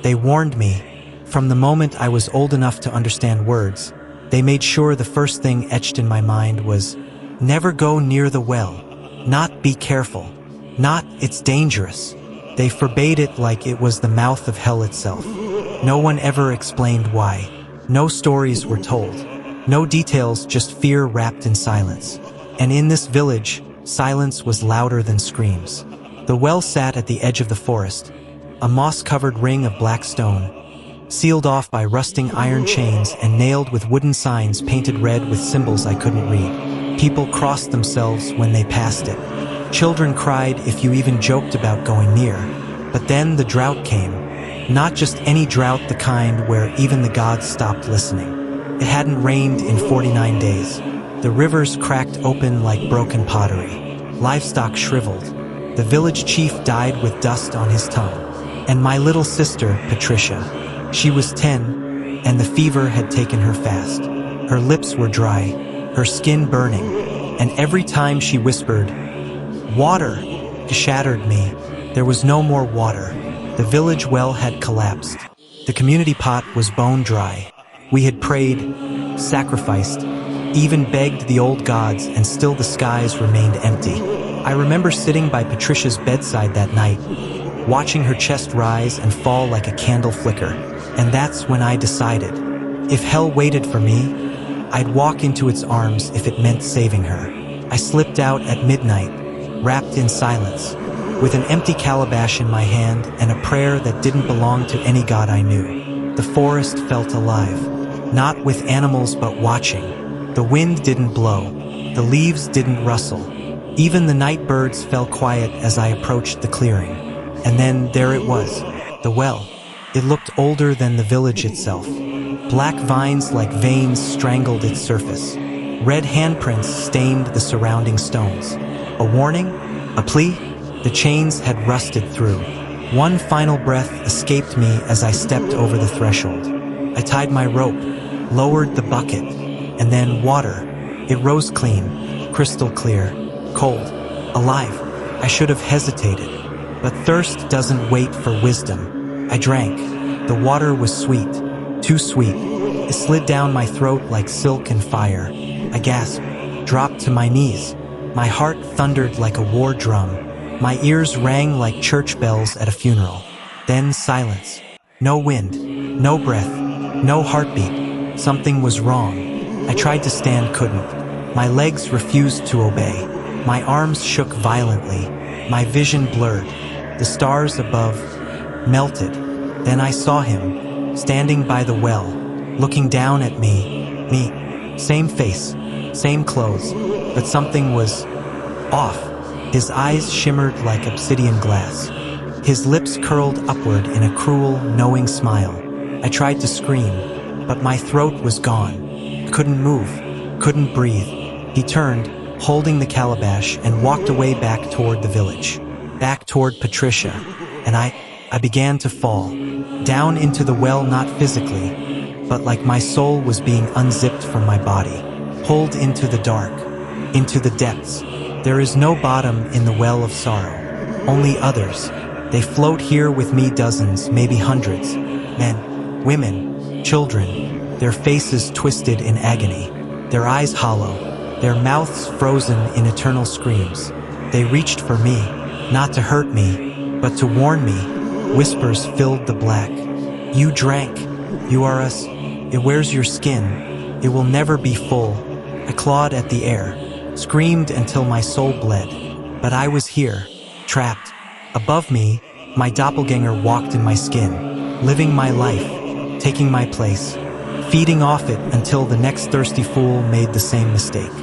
They warned me. From the moment I was old enough to understand words, they made sure the first thing etched in my mind was, never go near the well, not be careful, not it's dangerous. They forbade it like it was the mouth of hell itself. No one ever explained why. No stories were told. No details, just fear wrapped in silence. And in this village, silence was louder than screams. The well sat at the edge of the forest, a moss-covered ring of black stone, sealed off by rusting iron chains and nailed with wooden signs painted red with symbols I couldn't read. People crossed themselves when they passed it. Children cried if you even joked about going near. But then the drought came. Not just any drought, the kind where even the gods stopped listening. It hadn't rained in 49 days. The rivers cracked open like broken pottery. Livestock shriveled. The village chief died with dust on his tongue. And my little sister, Patricia, she was 10, and the fever had taken her fast. Her lips were dry, her skin burning, and every time she whispered, "Water," it shattered me. There was no more water. The village well had collapsed. The community pot was bone dry. We had prayed, sacrificed, even begged the old gods, and still the skies remained empty. I remember sitting by Patricia's bedside that night, watching her chest rise and fall like a candle flicker. And that's when I decided, if hell waited for me, I'd walk into its arms if it meant saving her. I slipped out at midnight, wrapped in silence, with an empty calabash in my hand and a prayer that didn't belong to any god I knew. The forest felt alive, not with animals but watching. The wind didn't blow, the leaves didn't rustle. Even the night birds fell quiet as I approached the clearing. And then there it was, the well. It looked older than the village itself. Black vines like veins strangled its surface. Red handprints stained the surrounding stones. A warning? A plea? The chains had rusted through. One final breath escaped me as I stepped over the threshold. I tied my rope, lowered the bucket, and then water. It rose clean, crystal clear, cold, alive. I should have hesitated. But thirst doesn't wait for wisdom. I drank. The water was sweet, too sweet. It slid down my throat like silk and fire. I gasped, dropped to my knees. My heart thundered like a war drum. My ears rang like church bells at a funeral. Then silence. No wind, no breath, no heartbeat. Something was wrong. I tried to stand, couldn't. My legs refused to obey. My arms shook violently. My vision blurred. The stars above melted. Then I saw him, standing by the well, looking down at me. Me. Same face, same clothes, but something was off. His eyes shimmered like obsidian glass. His lips curled upward in a cruel, knowing smile. I tried to scream, but my throat was gone. Couldn't move, couldn't breathe. He turned, holding the calabash, and walked away back toward the village. Back toward Patricia, and I began to fall, down into the well, not physically, but like my soul was being unzipped from my body, pulled into the dark, into the depths. There is no bottom in the well of sorrow, only others. They float here with me, dozens, maybe hundreds, men, women, children, their faces twisted in agony, their eyes hollow, their mouths frozen in eternal screams. They reached for me, not to hurt me, but to warn me. Whispers filled the black. You drank. You are us. It wears your skin. It will never be full. I clawed at the air, screamed until my soul bled. But I was here, trapped. Above me, my doppelganger walked in my skin, living my life, taking my place, feeding off it until the next thirsty fool made the same mistake.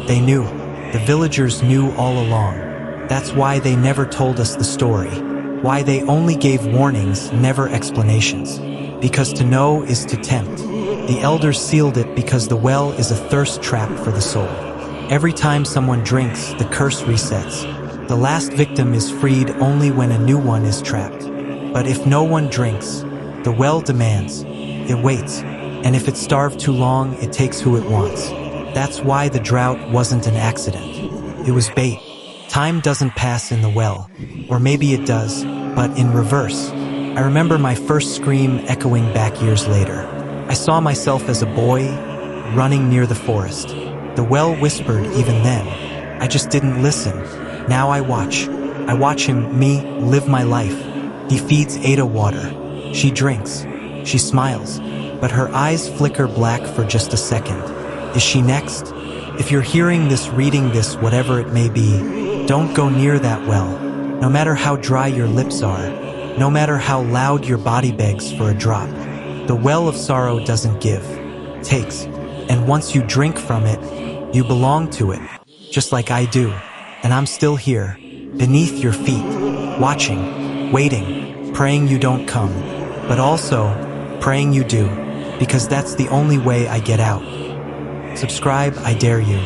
They knew. The villagers knew all along. That's why they never told us the story. Why they only gave warnings, never explanations. Because to know is to tempt. The elders sealed it because the well is a thirst trap for the soul. Every time someone drinks, the curse resets. The last victim is freed only when a new one is trapped. But if no one drinks, the well demands. It waits. And if it's starved too long, it takes who it wants. That's why the drought wasn't an accident. It was bait. Time doesn't pass in the well. Or maybe it does, but in reverse. I remember my first scream echoing back years later. I saw myself as a boy, running near the forest. The well whispered even then. I just didn't listen. Now I watch. I watch him, me, live my life. He feeds Ada water. She drinks. She smiles. But her eyes flicker black for just a second. Is she next? If you're hearing this, reading this, whatever it may be, don't go near that well. No matter how dry your lips are, no matter how loud your body begs for a drop, the well of sorrow doesn't give, takes. And once you drink from it, you belong to it, just like I do. And I'm still here, beneath your feet, watching, waiting, praying you don't come, but also praying you do, because that's the only way I get out. Subscribe, I dare you.